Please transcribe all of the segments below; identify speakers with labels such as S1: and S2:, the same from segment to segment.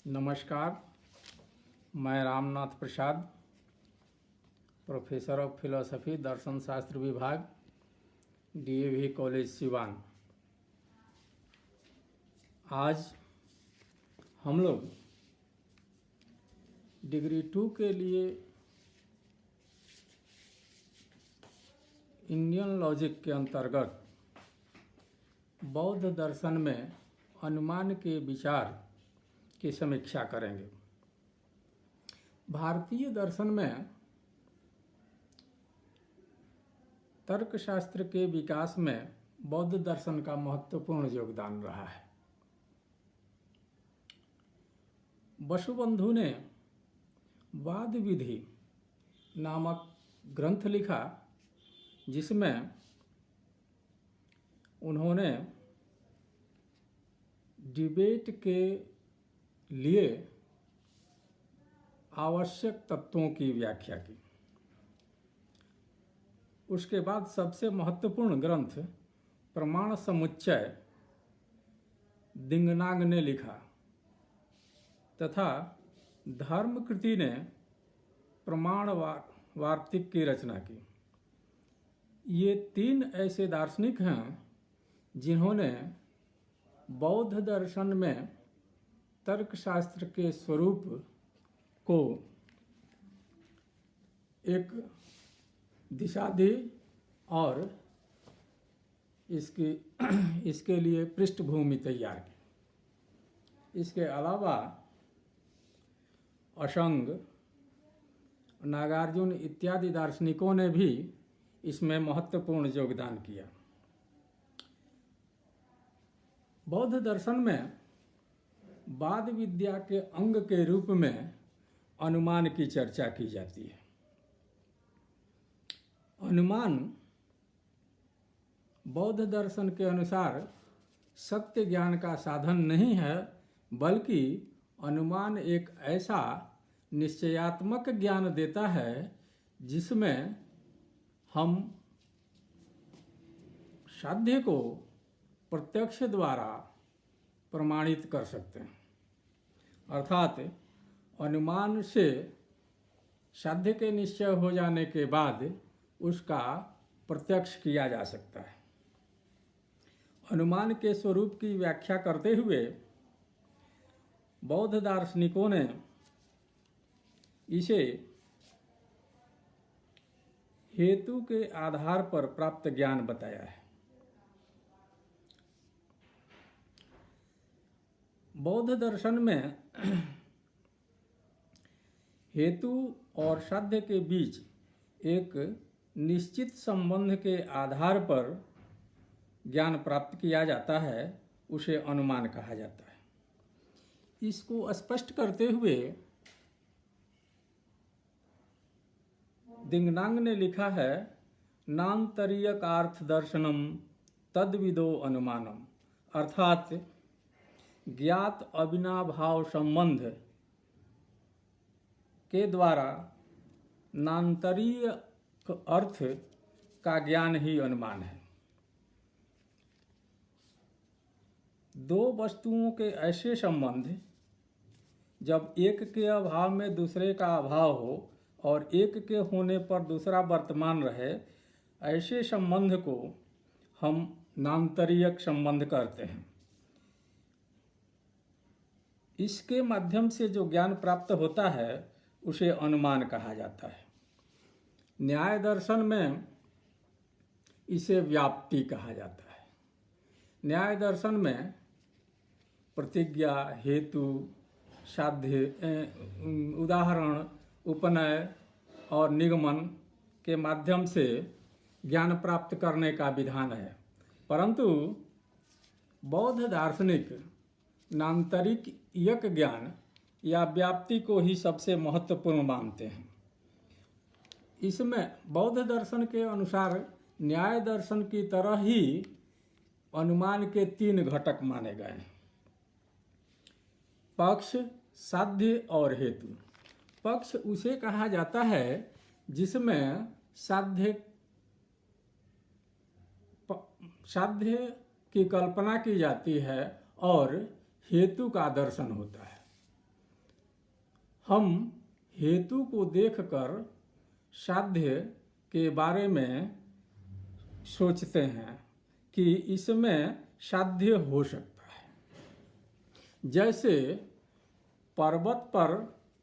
S1: नमस्कार। मैं रामनाथ प्रसाद, professor of philosophy, दर्शन शास्त्र विभाग, डीएवी कॉलेज सिवान। आज हम लोग डिग्री 2 के लिए इंडियन लॉजिक के अंतर्गत बौद्ध दर्शन में अनुमान के विचार की समीक्षा करेंगे। भारतीय दर्शन में तर्कशास्त्र के विकास में बौद्ध दर्शन का महत्वपूर्ण योगदान रहा है। वसुबंधु ने वाद विधि नामक ग्रंथ लिखा, जिसमें उन्होंने डिबेट के लिए आवश्यक तत्वों की व्याख्या की। उसके बाद सबसे महत्वपूर्ण ग्रंथ प्रमाण समुच्चय दिंगनांग ने लिखा तथा धर्मकृति ने प्रमाण वार्तिक की रचना की। ये तीन ऐसे दार्शनिक हैं जिन्होंने बौद्ध दर्शन में तर्कशास्त्र के स्वरूप को एक दिशा दी और इसके लिए पृष्ठभूमि तैयार की। इसके अलावा असंग, नागार्जुन इत्यादि दार्शनिकों ने भी इसमें महत्वपूर्ण योगदान किया। बौद्ध दर्शन में वाद विद्या के अंग के रूप में अनुमान की चर्चा की जाती है। अनुमान बौद्ध दर्शन के अनुसार सत्य ज्ञान का साधन नहीं है, बल्कि अनुमान एक ऐसा निश्चयात्मक ज्ञान देता है जिसमें हम साध्य को प्रत्यक्ष द्वारा प्रमाणित कर सकते हैं। अर्थात अनुमान से साध्य के निश्चय हो जाने के बाद उसका प्रत्यक्ष किया जा सकता है। अनुमान के स्वरूप की व्याख्या करते हुए बौद्ध दार्शनिकों ने इसे हेतु के आधार पर प्राप्त ज्ञान बताया है। बौद्ध दर्शन में हेतु और साध्य के बीच एक निश्चित संबंध के आधार पर ज्ञान प्राप्त किया जाता है, उसे अनुमान कहा जाता है। इसको स्पष्ट करते हुए दिंगनांग ने लिखा है, नान्तरीयकार्थ दर्शनम तद्विदो अनुमानम, अर्थात ज्ञात अविनाभाव संबंध के द्वारा नान्तरीय अर्थ का ज्ञान ही अनुमान है। दो वस्तुओं के ऐसे संबंध जब एक के अभाव में दूसरे का अभाव हो और एक के होने पर दूसरा वर्तमान रहे, ऐसे संबंध को हम नान्तरीयक संबंध कहते हैं। इसके माध्यम से जो ज्ञान प्राप्त होता है उसे अनुमान कहा जाता है। न्याय दर्शन में इसे व्याप्ति कहा जाता है। न्याय दर्शन में प्रतिज्ञा, हेतु, साध्य, उदाहरण, उपनय और निगमन के माध्यम से ज्ञान प्राप्त करने का विधान है, परंतु बौद्ध दार्शनिक नान्तरिक ज्ञान या व्याप्ति को ही सबसे महत्वपूर्ण मानते हैं। इसमें बौद्ध दर्शन के अनुसार न्याय दर्शन की तरह ही अनुमान के तीन घटक माने गए हैं: पक्ष, साध्य और हेतु। पक्ष उसे कहा जाता है जिसमें साध्य की कल्पना की जाती है और हेतु का दर्शन होता है। हम हेतु को देखकर साध्य के बारे में सोचते हैं कि इसमें साध्य हो सकता है। जैसे पर्वत पर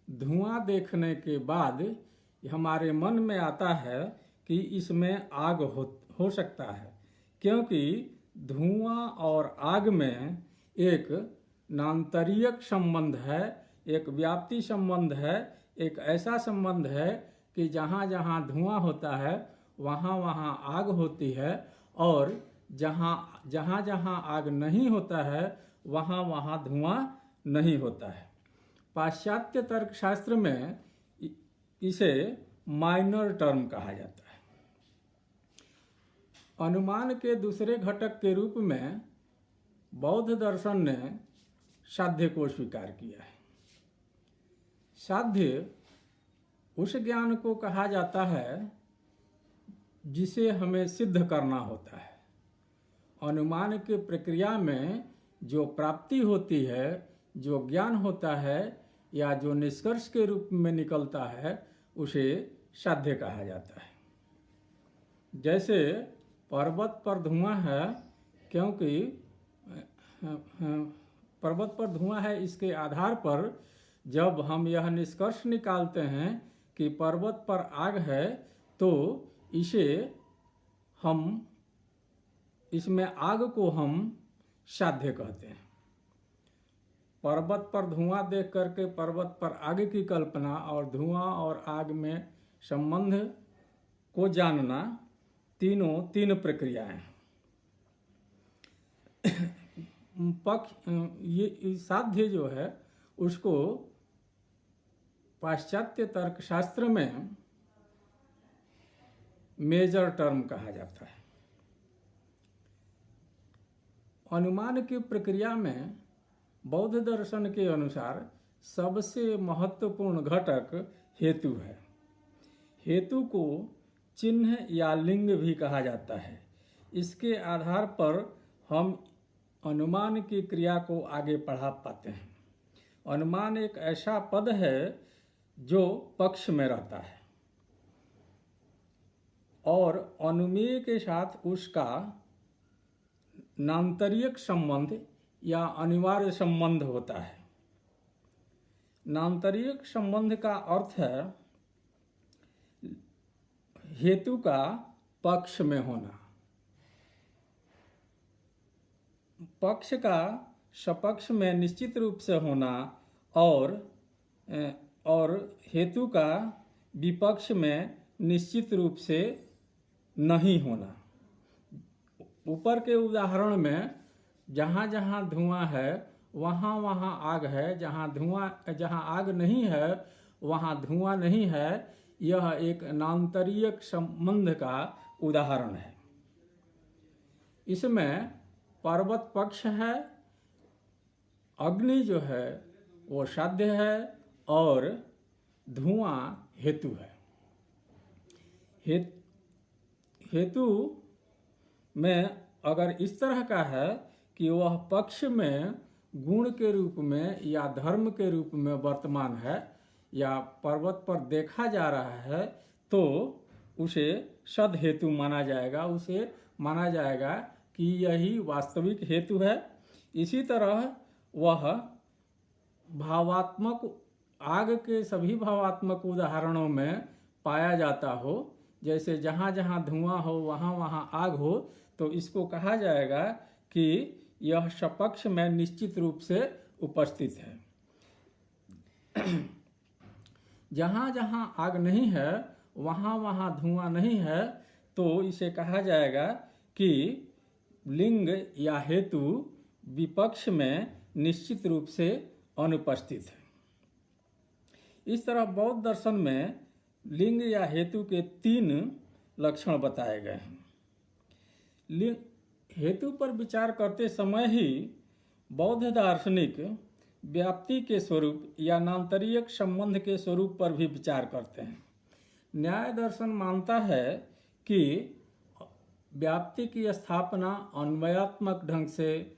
S1: धुआं देखने के बाद हमारे मन में आता है कि इसमें आग हो सकता है, क्योंकि धुआं और आग में एक नान्तरीयक संबंध है, एक व्याप्ति संबंध है, एक ऐसा संबंध है कि जहाँ जहाँ धुआं होता है वहाँ वहाँ आग होती है, और जहाँ जहाँ आग नहीं होता है वहाँ वहाँ धुआं नहीं होता है। पाश्चात्य तर्कशास्त्र में इसे माइनर टर्म कहा जाता है। अनुमान के दूसरे घटक के रूप में बौद्ध दर्शन ने साध्य को स्वीकार किया है। साध्य उस ज्ञान को कहा जाता है जिसे हमें सिद्ध करना होता है। अनुमान की प्रक्रिया में जो प्राप्ति होती है, जो ज्ञान होता है या जो निष्कर्ष के रूप में निकलता है, उसे साध्य कहा जाता है। जैसे पर्वत पर धुआं है, क्योंकि पर्वत पर धुआं है, इसके आधार पर जब हम यह निष्कर्ष निकालते हैं कि पर्वत पर आग है, तो इसमें आग को हम साध्य कहते हैं। पर्वत पर धुआं देख करके पर्वत पर आग की कल्पना और धुआं और आग में संबंध को जानना, तीन प्रक्रियाएं। ये साध्य जो है उसको पाश्चात्य तर्कशास्त्र में मेजर टर्म कहा जाता है। अनुमान की प्रक्रिया में बौद्ध दर्शन के अनुसार सबसे महत्वपूर्ण घटक हेतु है। हेतु को चिन्ह या लिंग भी कहा जाता है। इसके आधार पर हम अनुमान की क्रिया को आगे बढ़ा पाते हैं। अनुमान एक ऐसा पद है जो पक्ष में रहता है और अनुमेय के साथ उसका नान्तरीयक संबंध या अनिवार्य संबंध होता है। नान्तरीयक संबंध का अर्थ है हेतु का पक्ष में होना। पक्ष का सपक्ष में निश्चित रूप से होना और हेतु का विपक्ष में निश्चित रूप से नहीं होना। ऊपर के उदाहरण में जहाँ जहाँ धुआं है वहाँ वहाँ आग है, जहाँ आग नहीं है वहाँ धुआं नहीं है। यह एक नान्तरीयक संबंध का उदाहरण है। इसमें पर्वत पक्ष है, अग्नि जो है वो साध्य है और धुआं हेतु है। हेतु में अगर इस तरह का है कि वह पक्ष में गुण के रूप में या धर्म के रूप में वर्तमान है या पर्वत पर देखा जा रहा है, तो उसे सद हेतु माना जाएगा। उसे माना जाएगा कि यही वास्तविक हेतु है। इसी तरह वह भावात्मक आग के सभी भावात्मक उदाहरणों में पाया जाता हो, जैसे जहाँ जहाँ धुआं हो वहाँ वहाँ आग हो, तो इसको कहा जाएगा कि यह सपक्ष में निश्चित रूप से उपस्थित है। जहाँ जहाँ आग नहीं है वहाँ वहाँ धुआं नहीं है, तो इसे कहा जाएगा कि लिंग या हेतु विपक्ष में निश्चित रूप से अनुपस्थित है। इस तरह बौद्ध दर्शन में लिंग या हेतु के 3 लक्षण बताए गए हैं। हेतु पर विचार करते समय ही बौद्ध दार्शनिक व्याप्ति के स्वरूप या नान्तरीयक संबंध के स्वरूप पर भी विचार करते हैं। न्याय दर्शन मानता है कि व्याप्ति की स्थापना अन्वयात्मक ढंग से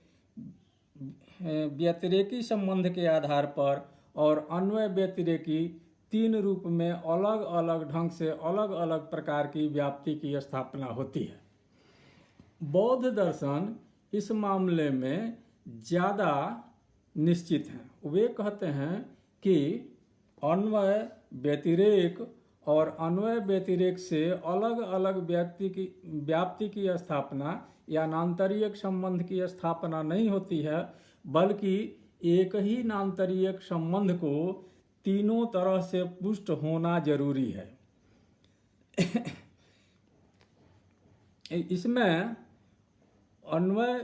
S1: व्यतिरेकी संबंध के आधार पर और अन्वय व्यतिरेकी तीन रूप में अलग अलग ढंग से अलग अलग प्रकार की व्याप्ति की स्थापना होती है। बौद्ध दर्शन इस मामले में ज़्यादा निश्चित हैं। वे कहते हैं कि अन्वय व्यतिरेक और अन्वय व्यतिरेक से अलग अलग व्याप्ति की स्थापना या नान्तरीयक संबंध की स्थापना नहीं होती है, बल्कि एक ही नान्तरीयक संबंध को तीनों तरह से पुष्ट होना जरूरी है। इसमें अन्वय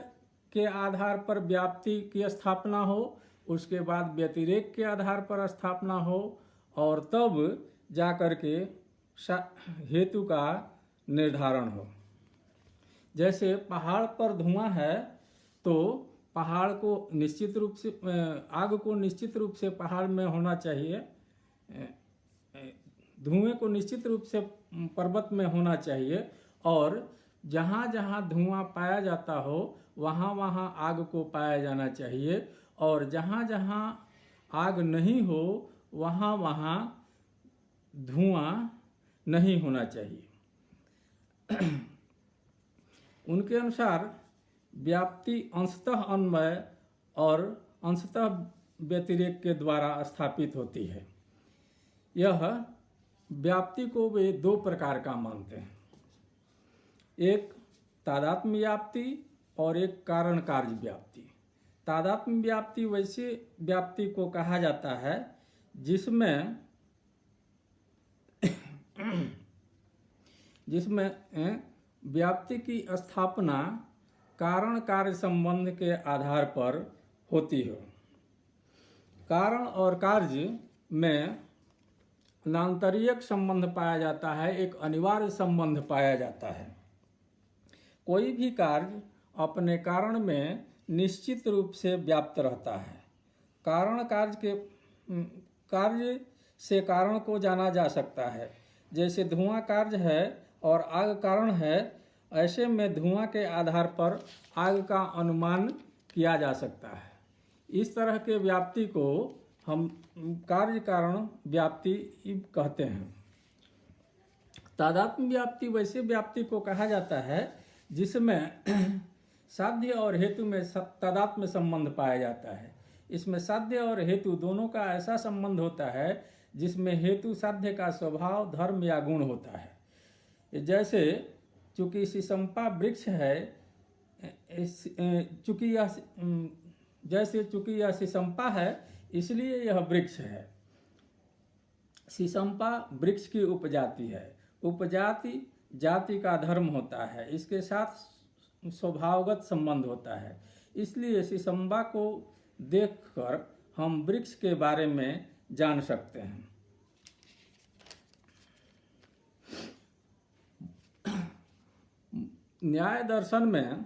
S1: के आधार पर व्याप्ति की स्थापना हो, उसके बाद व्यतिरेक के आधार पर स्थापना हो, और तब जाकर के हेतु का निर्धारण हो। जैसे पहाड़ पर धुआं है तो पहाड़ को निश्चित रूप से आग को निश्चित रूप से पहाड़ में होना चाहिए, धुएं को निश्चित रूप से पर्वत में होना चाहिए, और जहाँ जहाँ धुआं पाया जाता हो वहाँ वहाँ आग को पाया जाना चाहिए, और जहाँ जहाँ आग नहीं हो वहाँ वहाँ धुआं नहीं होना चाहिए। उनके अनुसार व्याप्ति अंशतः अन्वय और अंशतः व्यतिरेक के द्वारा स्थापित होती है। यह व्याप्ति को वे दो प्रकार का मानते हैं, एक तादात्म्य व्याप्ति और एक कारण कार्य व्याप्ति। तादात्म्य व्याप्ति वैसे व्याप्ति को कहा जाता है जिसमें व्याप्ति की स्थापना कारण कार्य संबंध के आधार पर होती हो। कारण और कार्य में नान्तरीयक संबंध पाया जाता है, एक अनिवार्य संबंध पाया जाता है। कोई भी कार्य अपने कारण में निश्चित रूप से व्याप्त रहता है। कार्य से कारण को जाना जा सकता है। जैसे धुआं कार्य है और आग कारण है, ऐसे में धुआं के आधार पर आग का अनुमान किया जा सकता है। इस तरह के व्याप्ति को हम कार्य कारण व्याप्ति कहते हैं। तादात्म्य व्याप्ति वैसे व्याप्ति को कहा जाता है जिसमें साध्य और हेतु में तादात्म्य संबंध पाया जाता है। इसमें साध्य और हेतु दोनों का ऐसा संबंध होता है जिसमें हेतु साध्य का स्वभाव, धर्म या गुण होता है। जैसे चूंकि शीशम्पा वृक्ष है, चूंकि यह शीशम्पा है इसलिए यह वृक्ष है। शीशम्पा वृक्ष की उपजाति है। उपजाति जाति का धर्म होता है, इसके साथ स्वभावगत संबंध होता है। इसलिए शीशम्पा को देखकर हम वृक्ष के बारे में जान सकते हैं। न्याय दर्शन में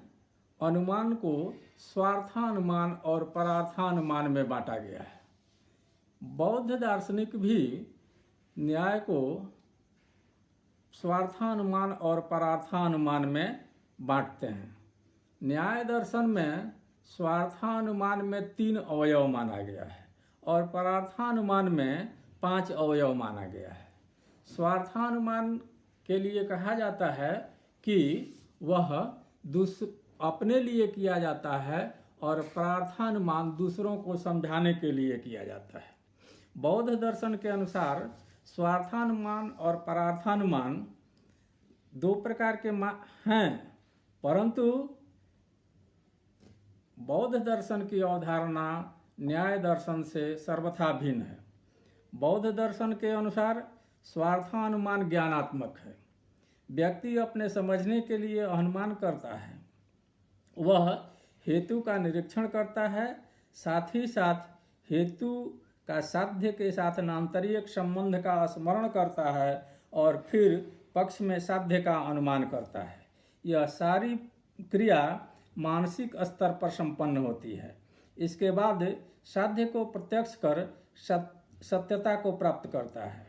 S1: अनुमान को स्वार्थानुमान और परार्थानुमान में बांटा गया है। बौद्ध दार्शनिक भी न्याय को स्वार्थानुमान और परार्थानुमान में बांटते हैं। न्याय दर्शन में स्वार्थानुमान में 3 अवयव माना गया है और परार्थानुमान में 5 अवयव माना गया है। स्वार्थानुमान के लिए कहा जाता है कि वह अपने लिए किया जाता है और परार्थानुमान दूसरों को समझाने के लिए किया जाता है। बौद्ध दर्शन के अनुसार स्वार्थानुमान और परार्थानुमान 2 प्रकार के हैं, परंतु बौद्ध दर्शन की अवधारणा न्याय दर्शन से सर्वथा भिन्न है। बौद्ध दर्शन के अनुसार स्वार्थानुमान ज्ञानात्मक है। व्यक्ति अपने समझने के लिए अनुमान करता है, वह हेतु का निरीक्षण करता है, साथ ही साथ हेतु का साध्य के साथ नान्तरीयक संबंध का स्मरण करता है और फिर पक्ष में साध्य का अनुमान करता है। यह सारी क्रिया मानसिक स्तर पर संपन्न होती है। इसके बाद साध्य को प्रत्यक्ष कर सत्यता को प्राप्त करता है।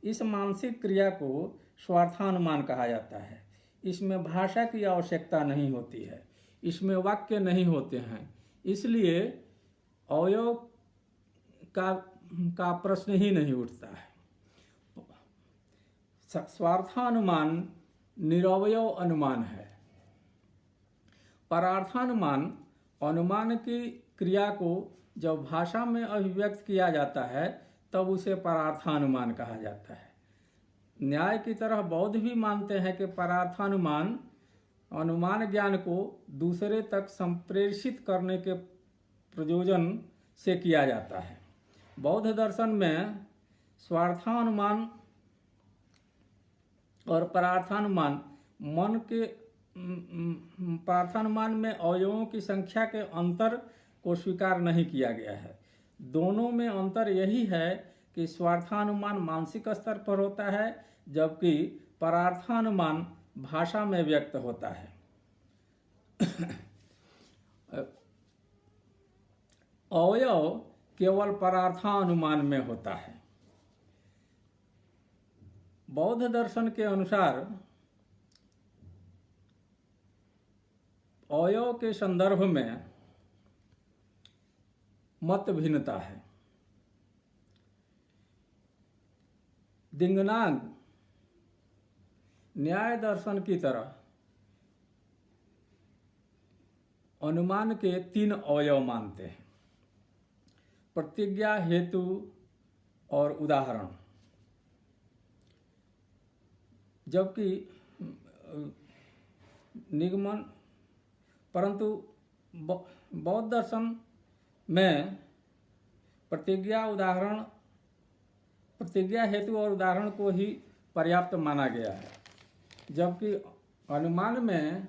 S1: इस मानसिक क्रिया को स्वार्थानुमान कहा जाता है। इसमें भाषा की आवश्यकता नहीं होती है, इसमें वाक्य नहीं होते हैं, इसलिए अवयव का का प्रश्न ही नहीं उठता है। स्वार्थानुमान निरवय अनुमान है। परार्थानुमान अनुमान की क्रिया को जब भाषा में अभिव्यक्त किया जाता है तब उसे परार्थानुमान कहा जाता है। न्याय की तरह बौद्ध भी मानते हैं कि परार्थानुमान अनुमान ज्ञान को दूसरे तक संप्रेषित करने के प्रयोजन से किया जाता है। बौद्ध दर्शन में स्वार्थानुमान और परार्थानुमान मन के परार्थानुमान में अवयवों की संख्या के अंतर को स्वीकार नहीं किया गया है। दोनों में अंतर यही है कि स्वार्थानुमान मानसिक स्तर पर होता है जबकि परार्थानुमान भाषा में व्यक्त होता है। अवयव केवल परार्थानुमान में होता है। बौद्ध दर्शन के अनुसार अवयव के संदर्भ में मत भिन्नता है। दिंगनाग न्याय दर्शन की तरह अनुमान के 3 अवयव मानते हैं: प्रतिज्ञा, हेतु और उदाहरण। जबकि निगमन परंतु बौद्ध दर्शन में प्रतिज्ञा हेतु और उदाहरण को ही पर्याप्त माना गया है। जबकि अनुमान में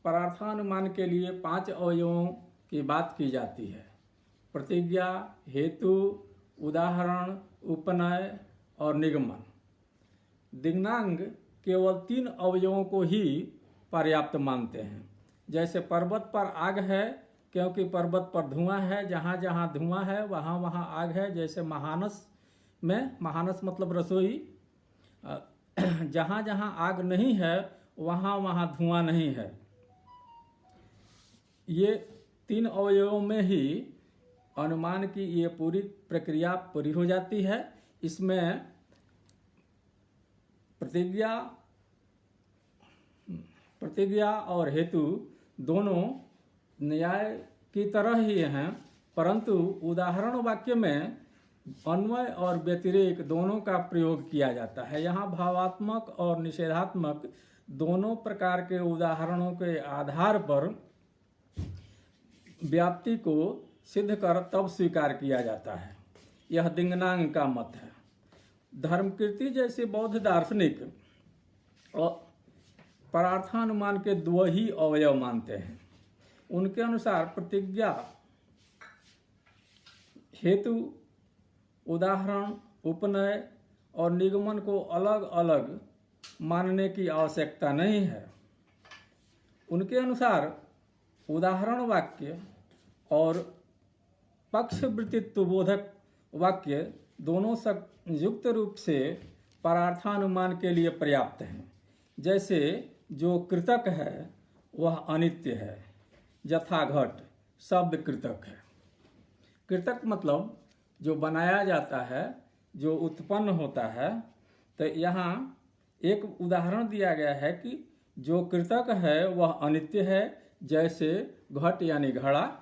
S1: परार्थानुमान के लिए 5 अवयवों की बात की जाती है: प्रतिज्ञा, हेतु, उदाहरण, उपनय और निगमन। दिंगनांग केवल 3 अवयवों को ही पर्याप्त मानते हैं। जैसे पर्वत पर आग है क्योंकि पर्वत पर धुआं है, जहाँ जहाँ धुआं है वहाँ वहाँ आग है। जैसे महानस में, महानस मतलब रसोई, जहाँ जहाँ आग नहीं है वहाँ वहाँ धुआं नहीं है। ये 3 अवयवों में ही अनुमान की ये पूरी प्रक्रिया पूरी हो जाती है। इसमें प्रतिज्ञा और हेतु दोनों न्याय की तरह ही हैं, परंतु उदाहरण वाक्य में अन्वय और व्यतिरेक दोनों का प्रयोग किया जाता है। यहाँ भावात्मक और निषेधात्मक दोनों प्रकार के उदाहरणों के आधार पर व्याप्ति को सिद्ध कर तब स्वीकार किया जाता है। यह दिंगनांग का मत है। धर्मकीर्ति जैसे बौद्ध दार्शनिक और परार्थानुमान के 2 ही अवयव मानते हैं। उनके अनुसार प्रतिज्ञा, हेतु, उदाहरण, उपनय और निगमन को अलग अलग मानने की आवश्यकता नहीं है। उनके अनुसार उदाहरण वाक्य और पक्षवृत्तित्व बोधक वाक्य दोनों संयुक्त रूप से परार्थानुमान के लिए पर्याप्त हैं। जैसे जो कृतक है वह अनित्य है, यथा घट शब्द कृतक है। कृतक मतलब जो बनाया जाता है, जो उत्पन्न होता है। तो यहाँ एक उदाहरण दिया गया है कि जो कृतक है वह अनित्य है, जैसे घट यानी घड़ा।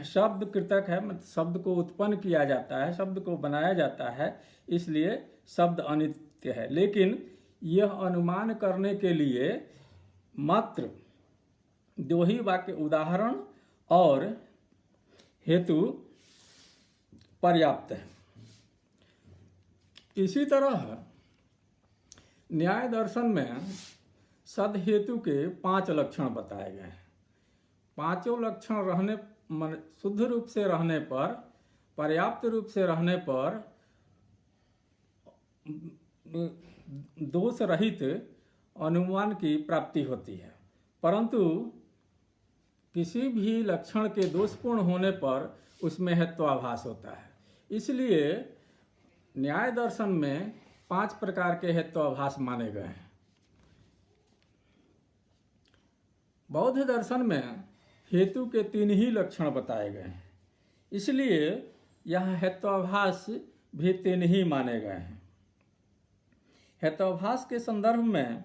S1: शब्द कृतक है, मतलब शब्द को उत्पन्न किया जाता है, शब्द को बनाया जाता है, इसलिए शब्द अनित्य है। लेकिन यह अनुमान करने के लिए मात्र 2 ही वाक्य, उदाहरण और हेतु पर्याप्त है। इसी तरह न्याय दर्शन में सदहेतु के 5 लक्षण बताए गए हैं। 5 लक्षण शुद्ध रूप से रहने पर, पर्याप्त रूप से रहने पर दोष रहित अनुमान की प्राप्ति होती है। परंतु किसी भी लक्षण के दोषपूर्ण होने पर उसमें हेत्वाभास होता है। इसलिए न्याय दर्शन में 5 प्रकार के हेत्वाभास माने गए हैं। बौद्ध दर्शन में हेतु के 3 ही लक्षण बताए गए हैं। इसलिए यहाँ हेत्वाभास भी 3 ही माने गए हैं। हेत्वाभास के संदर्भ में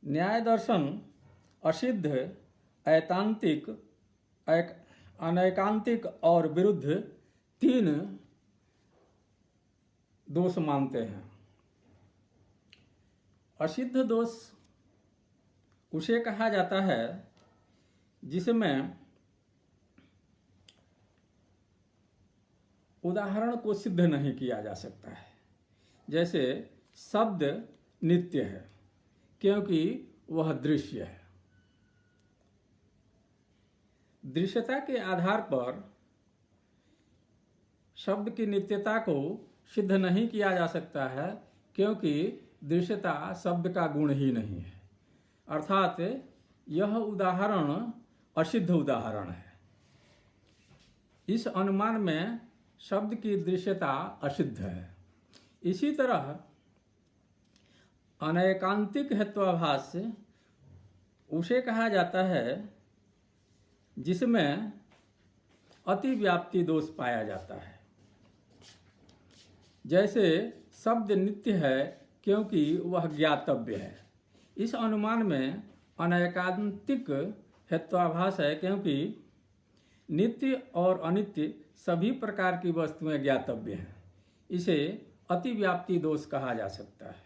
S1: न्याय दर्शन असिद्ध, ऐकांतिक, अनैकांतिक और विरुद्ध 3 दोष मानते हैं। असिद्ध दोष उसे कहा जाता है जिसमें उदाहरण को सिद्ध नहीं किया जा सकता है। जैसे शब्द नित्य है क्योंकि वह दृश्य है। दृश्यता के आधार पर शब्द की नित्यता को सिद्ध नहीं किया जा सकता है क्योंकि दृश्यता शब्द का गुण ही नहीं है। अर्थात यह उदाहरण असिद्ध उदाहरण है। इस अनुमान में शब्द की दृश्यता असिद्ध है। इसी तरह अनैकांतिक हेत्वाभास उसे कहा जाता है जिसमें अतिव्याप्ति दोष पाया जाता है। जैसे शब्द नित्य है क्योंकि वह ज्ञातव्य है। इस अनुमान में अनैकांतिक हेत्वाभास है क्योंकि नित्य और अनित्य सभी प्रकार की वस्तुएं ज्ञातव्य हैं। इसे अतिव्याप्ति दोष कहा जा सकता है।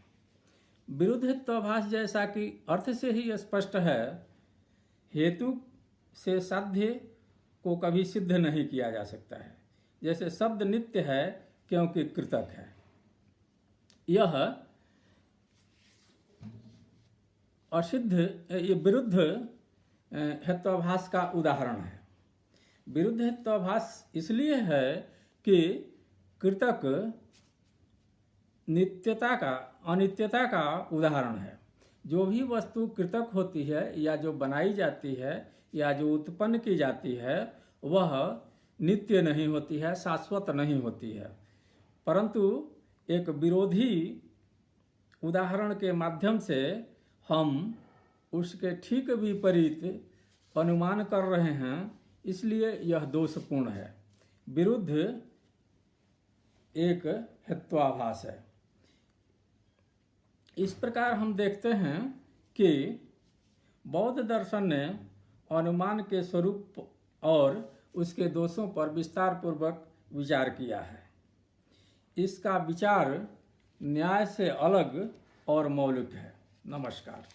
S1: विरुद्ध हेत्वाभास जैसा कि अर्थ से ही स्पष्ट है, हेतु से साध्य को कभी सिद्ध नहीं किया जा सकता है। जैसे शब्द नित्य है क्योंकि कृतक है। यह असिद्ध, ये विरुद्ध हेत्वाभास का उदाहरण है। विरुद्ध हेत्वाभास इसलिए है कि कृतक नित्यता का अनित्यता का उदाहरण है। जो भी वस्तु कृतक होती है या जो बनाई जाती है या जो उत्पन्न की जाती है वह नित्य नहीं होती है, शाश्वत नहीं होती है। परंतु एक विरोधी उदाहरण के माध्यम से हम उसके ठीक विपरीत अनुमान कर रहे हैं, इसलिए यह दोषपूर्ण है। विरुद्ध एक हेत्वाभास है। इस प्रकार हम देखते हैं कि बौद्ध दर्शन ने अनुमान के स्वरूप और उसके दोषों पर विस्तार पूर्वक विचार किया है। इसका विचार न्याय से अलग और मौलिक है। नमस्कार।